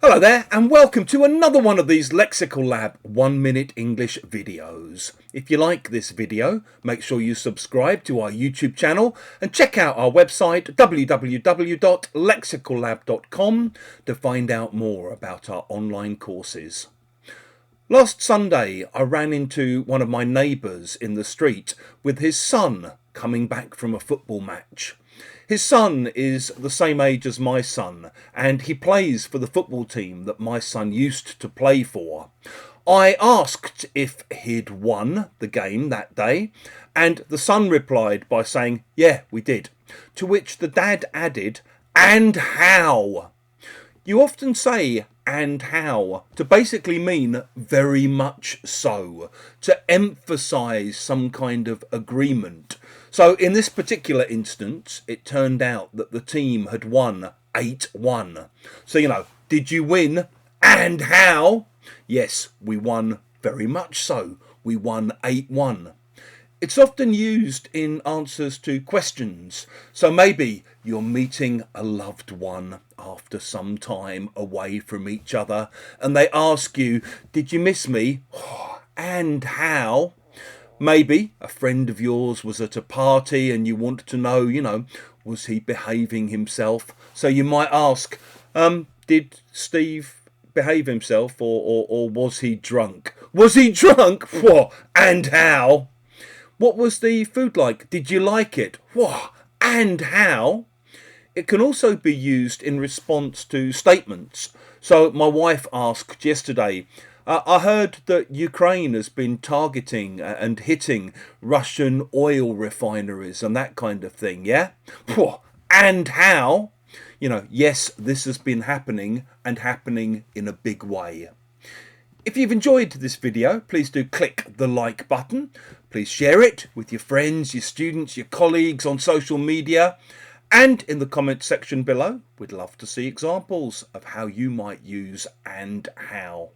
Hello there and welcome to another one of these Lexical Lab 1 minute English videos. If you like this video, make sure you subscribe to our YouTube channel and check out our website www.lexicallab.com to find out more about our online courses. Last Sunday I ran into one of my neighbours in the street with his son coming back from a football match. His son is the same age as my son and he plays for the football team that my son used to play for. I asked if he'd won the game that day and the son replied by saying, "Yeah, we did." To which the dad added, "And how?" You often say "and how" to basically mean very much so, to emphasize some kind of agreement. So in this particular instance, it turned out that the team had won 8-1. So, did you win? And how? Yes, we won very much so. We won 8-1. It's often used in answers to questions. So maybe you're meeting a loved one after some time away from each other and they ask you, "Did you miss me?" And how? Maybe a friend of yours was at a party and you want to know, was he behaving himself? So you might ask, did Steve behave himself or was he drunk? Was he drunk? And how? What was the food like? Did you like it? And how? It can also be used in response to statements. So my wife asked yesterday, I heard that Ukraine has been targeting and hitting Russian oil refineries and that kind of thing, yeah? And how? Yes, this has been happening and happening in a big way. If you've enjoyed this video, please do click the like button. Please share it with your friends, your students, your colleagues on social media. And in the comment section below, we'd love to see examples of how you might use "and how."